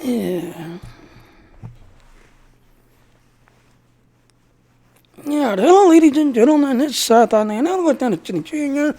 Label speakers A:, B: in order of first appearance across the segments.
A: Yeah. Yeah, hello, ladies and gentlemen, it's Seth on the Lieutenant Jr.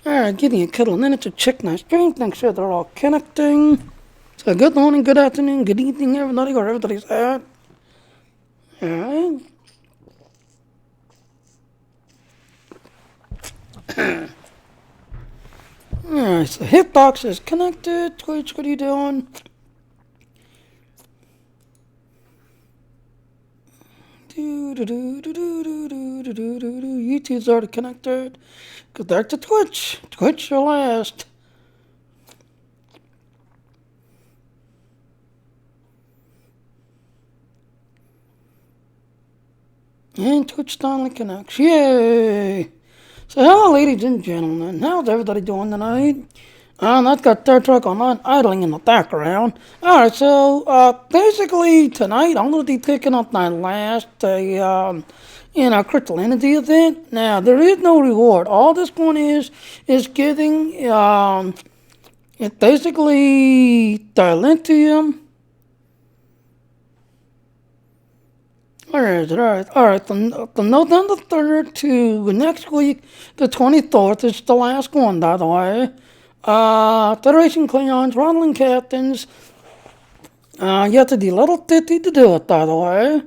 A: Alright, getting a cuddle, and then it's a check my strength, make sure they're all connecting. So good morning, good afternoon, good evening, everybody, where everybody's at. Alright. Alright, so Hitbox is connected. Twitch, what are you doing? YouTube's already connected. Go back to Twitch. Twitch your last. And Twitch finally connects. Yay! So hello, ladies and gentlemen. How's everybody doing tonight? I've got Star Trek Online idling in the background. Alright, so basically tonight I'm going to be picking up my last Crystalline Entity event. Now, there is no reward. All this one is getting it's basically Dilithium. Alright, from November 3rd to next week, the 24th, is the last one, by the way. Federation Klingons, Romulan Captains. You have to be level 50 to do it, by the way.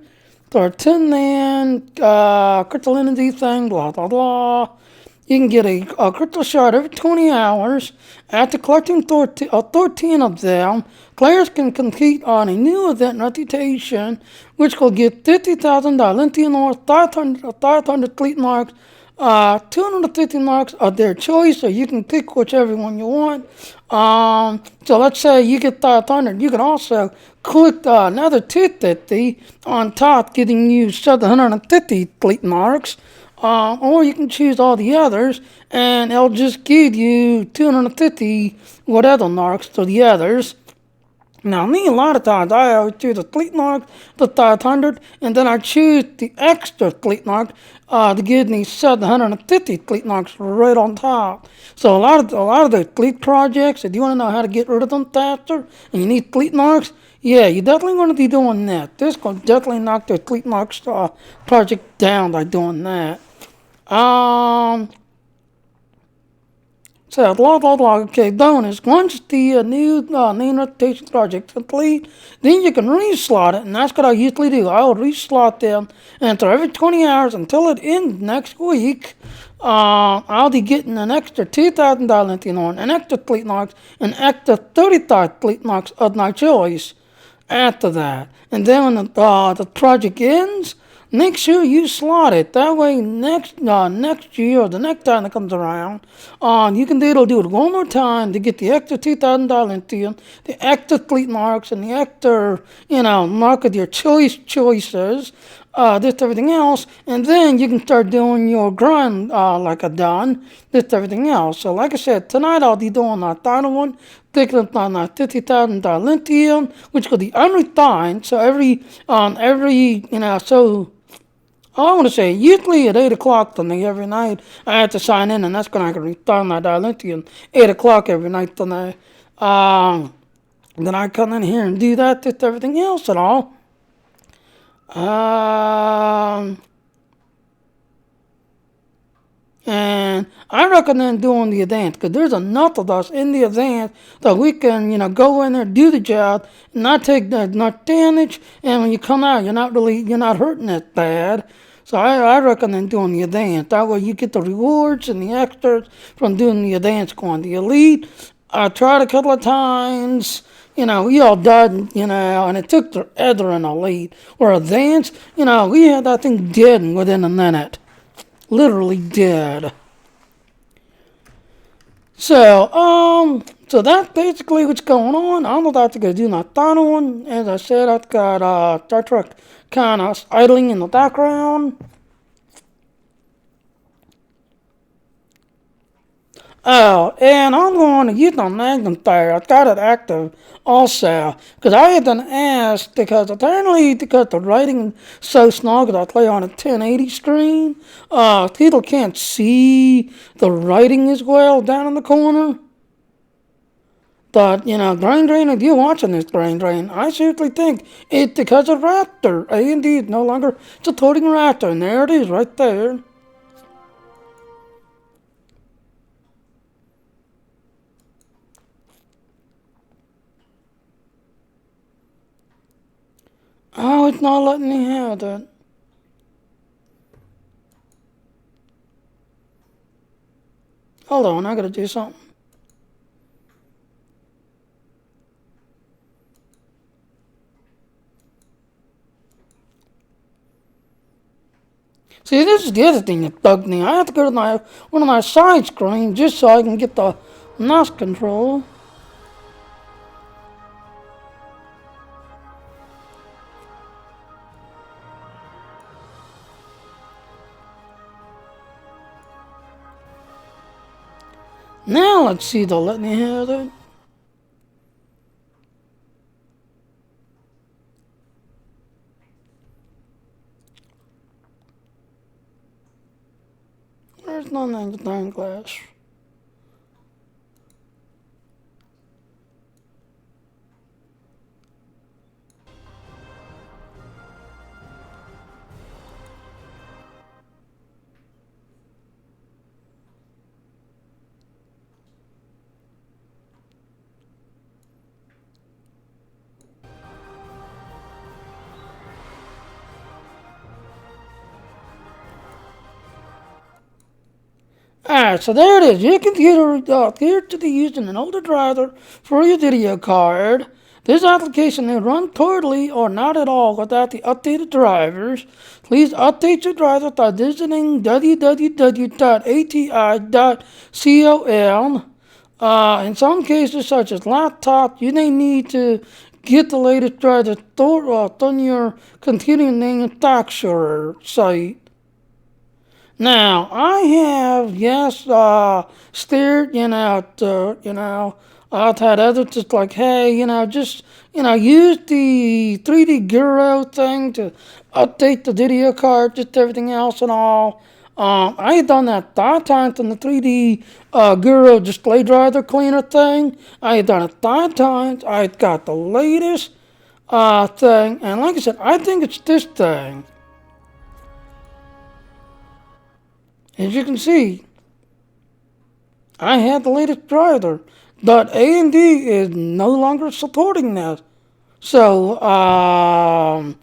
A: So a 10-man Crystalline Entity thing, blah, blah, blah. You can get a crystal shard every 20 hours. After collecting 13 of them, players can compete on a new event reputation, which will get 50,000 Dilithium Ore, 500 fleet marks, 250 marks of their choice, so you can pick whichever one you want. So let's say you get 500. You can also click another 250 on top, getting you 750 fleet marks. Or you can choose all the others, and it'll just give you 250 whatever marks to the others. Now, me, a lot of times, I always choose the fleet mark, the 500, and then I choose the extra fleet mark to give me 750 fleet marks right on top. So a lot of the fleet projects, if you want to know how to get rid of them faster, and you need fleet marks, yeah, you're definitely going to be doing that. This will definitely knock the fleet marks project down by doing that. So, blah, blah, blah. Okay, bonus. Once the new name reputation project complete, then you can reslot it, and that's what I usually do. I will reslot them, and so every 20 hours until it ends next week, I'll be getting an extra 2,000 Dilithium Ore, an extra fleet marks, an extra 35 fleet marks of my choice after that. And then when the project ends, make sure you slot it. That way, next year or the next time it comes around, you can do it one more time to get the extra $2,000 the extra fleet marks, and the extra, mark of your choices, this everything else, and then you can start doing your grind like I've done, this everything else. So, like I said, tonight I'll be doing that final one, picking up my 50,000 Dilithium, which will be unrefined. So I want to say, usually at 8 o'clock for me every night, I have to sign in, and that's when I can return my Dilithium. 8 o'clock every night for me. Then I come in here and do that, just everything else and all. And I recommend doing the advance, because there's enough of us in the advance that we can, go in there, do the job, not take that much damage, and when you come out, you're not hurting it bad. So I recommend doing the advance. That way you get the rewards and the extras from doing the advance going. The elite, I tried a couple of times. We all died, and it took forever in elite. Or advance, we had that thing dead within a minute. Literally dead. So that's basically what's going on. I'm about to go do my final one. As I said, I've got Star Trek kind of idling in the background. Oh, and I'm going to use my Magnum Fire. I've got it active also. Because I had been asked, because apparently because the writing is so small, because I play on a 1080 screen, people can't see the writing as well down in the corner. But, Drain Drain, if you're watching this Drain Drain, I seriously think it's because of Raptor. A&D is no longer supporting Raptor, and there it is right there. Oh, it's not letting me have that. Hold on, I gotta do something. See, this is the other thing that bugged me. I have to go to one of my side screens just so I can get the mouse control. Now let's see, they'll let me have it. There's no name class. Alright, so there it is. Your computer appears to be using an older driver for your video card. This application may run poorly or not at all without the updated drivers. Please update your driver by visiting www.ati.com. In some cases, such as laptops, you may need to get the latest driver stored on your computing manufacturer site. Now, I have, yes, steered, I've had others just like, hey, just, use the 3D Guru thing to update the video card, just everything else and all. I had done that 5 times on the 3D Guru display driver cleaner thing. I had done it 5 times. I had got the latest thing, and like I said, I think it's this thing. As you can see, I had the latest driver, but A&D is no longer supporting that. So, I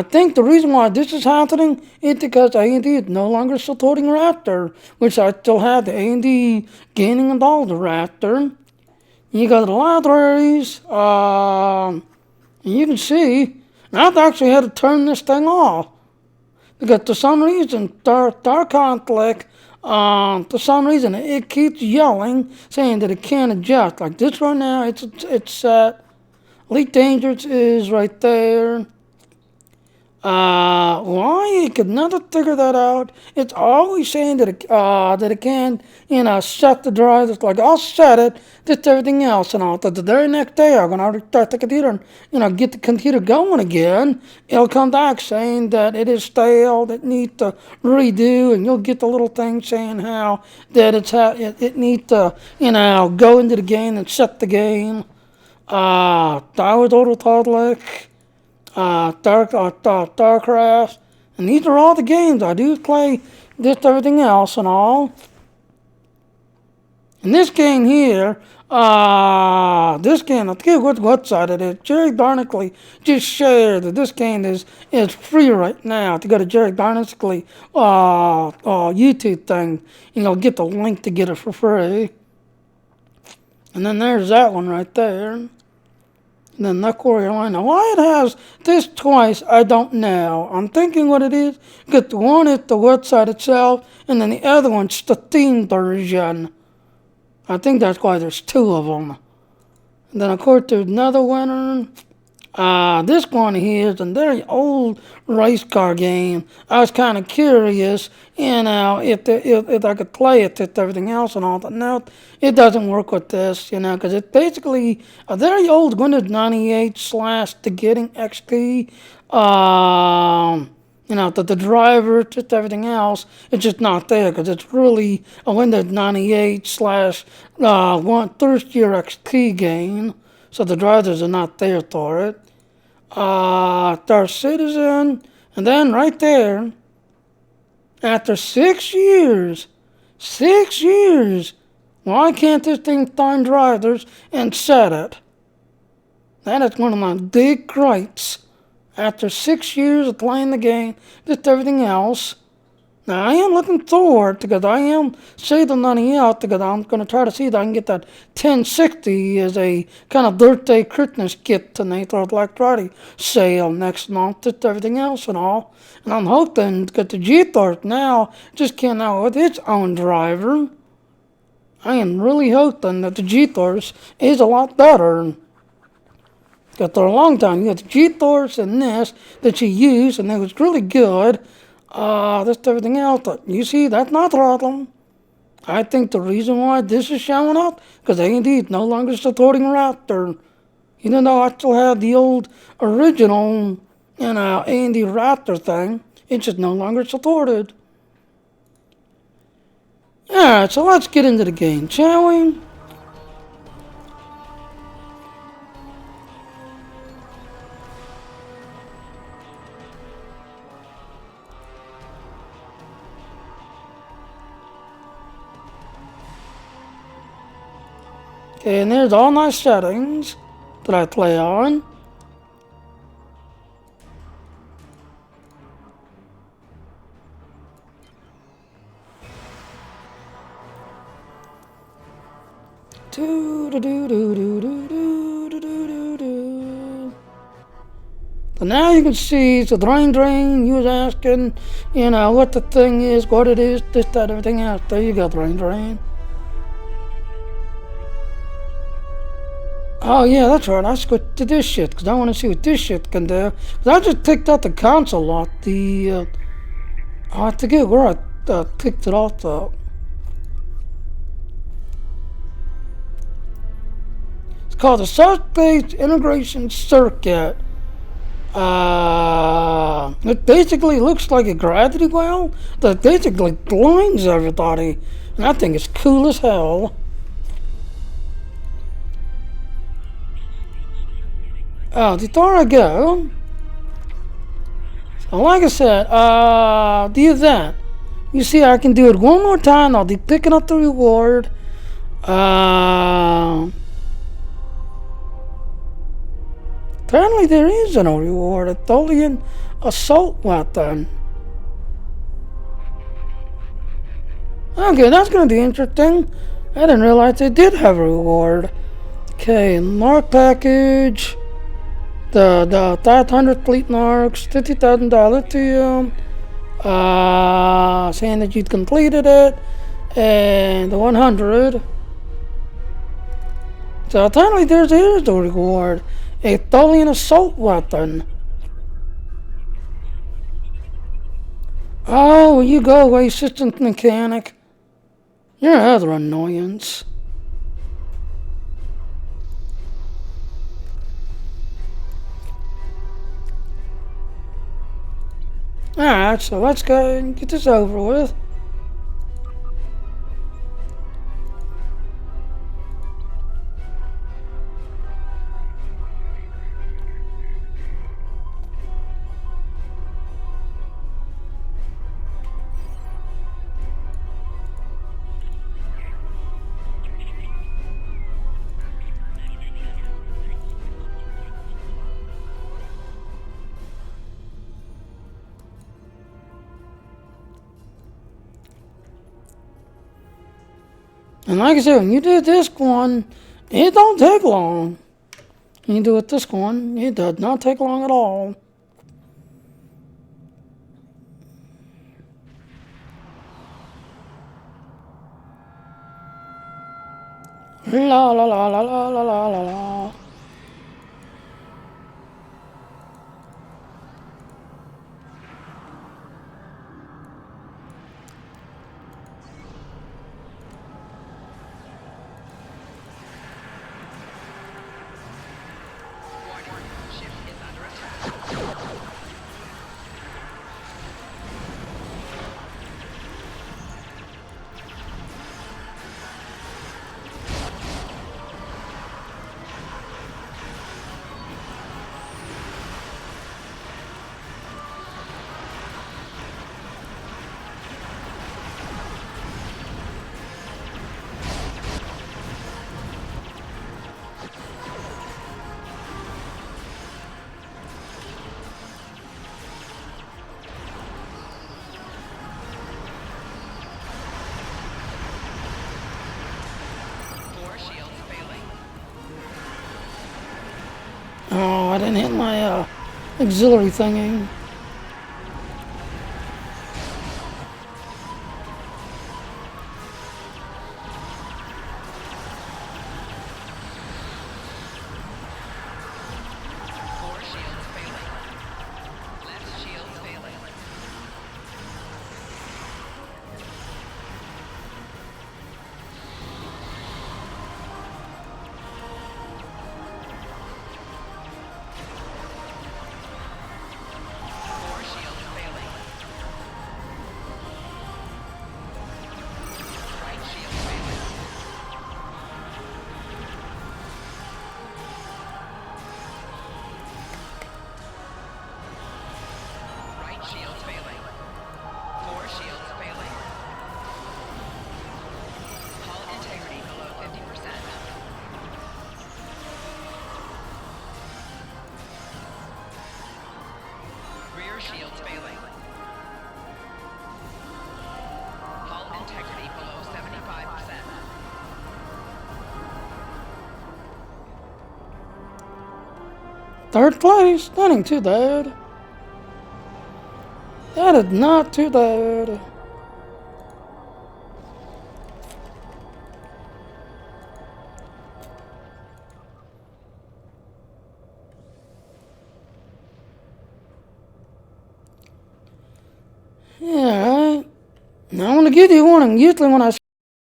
A: think the reason why this is happening is because A&D is no longer supporting Raptor, which I still have the A&D gaining and all the Raptor. You go to the libraries, and you can see, and I've actually had to turn this thing off. Because for some reason, Dark Conflict, for some reason, it keeps yelling, saying that it can't adjust. Like this right now, it's set. Elite Dangerous is right there. Why it could never figure that out? It's always saying that it can, set the drive. It's like I'll set it, just everything else, and all. But the very next day, I'm gonna restart the computer and get the computer going again. It'll come back saying that it is stale, that it needs to redo, and you'll get the little thing saying how that it needs to, go into the game and set the game. Tower Republic. Starcraft, and these are all the games I do play, just everything else and all. And this game here, I forget what website it is. Jerry Darnickley just shared that this game is free right now. To go to Jerry Darnickley YouTube thing, get the link to get it for free. And then there's that one right there. And then North Carolina. Why it has this twice, I don't know. I'm thinking what it is. Because the one is the website itself, and then the other one's the theme version. I think that's why there's 2 of them. And then, of course, there's another winner. This one here is a very old race car game. I was kind of curious, if I could play it with everything else and all, but no, it doesn't work with this, because it's basically a very old Windows 98 / the Getting XP. the driver, just everything else, it's just not there because it's really a Windows 98 slash first year XP game. So the drivers are not there for it. Star Citizen, and then right there, after 6 years, why can't this thing find drivers and set it? That is one of my big gripes. After 6 years of playing the game, just everything else. Now, I am looking forward because I am saving money out because I'm going to try to see if I can get that 1060 as a kind of birthday Christmas gift tonight or Black Friday sale next month, just everything else and all. And I'm hoping because the GeForce now just came out with its own driver. I am really hoping that the GeForce is a lot better. Because for a long time, you had the GeForce and this that you used, and it was really good. Just everything else. You see, that's not a problem. I think the reason why this is showing up, because AMD is no longer supporting Raptor. Even though I still have the old original, AMD Raptor thing, it's just no longer supported. Alright, so let's get into the game, shall we? Okay, and there's all my settings that I play on. So now you can see, so drain, you was asking, what the thing is, what it is, this, that, everything else. There you go, drain. Oh yeah, that's right, I switched to this shit, because I want to see what this shit can do. Because I just picked out the console off I forget where I picked it off though. It's called the Source-Based Integration Circuit. It basically looks like a gravity well that basically blinds everybody. And I think it's cool as hell. Before I go, so like I said, do that. You see, I can do it one more time. I'll be picking up the reward. Apparently there is no reward. It's only an assault weapon. Okay, that's going to be interesting. I didn't realize they did have a reward. Okay, mark package. The 500 fleet marks, $50,000 Dilithium. Saying that you'd completed it. And the 100. So apparently there is a reward. A Tholian assault weapon. Oh, you go away, assistant mechanic. You're another annoyance. Alright, so let's go and get this over with. And like I said, when you do this one, it don't take long. When you do it this one, it does not take long at all. La la la la la la la la la. Oh, I didn't hit my auxiliary thingy.
B: Core shields failing. Left shields failing. Core shields failing. Right shield failing. Right shields failing. Core shields failing. Hull integrity below 50%. Rear shields failing. Hull integrity below 75%.
A: Third place. That ain't too bad. That is not too bad. Yeah, alright. Now I'm gonna give you one, and usually when I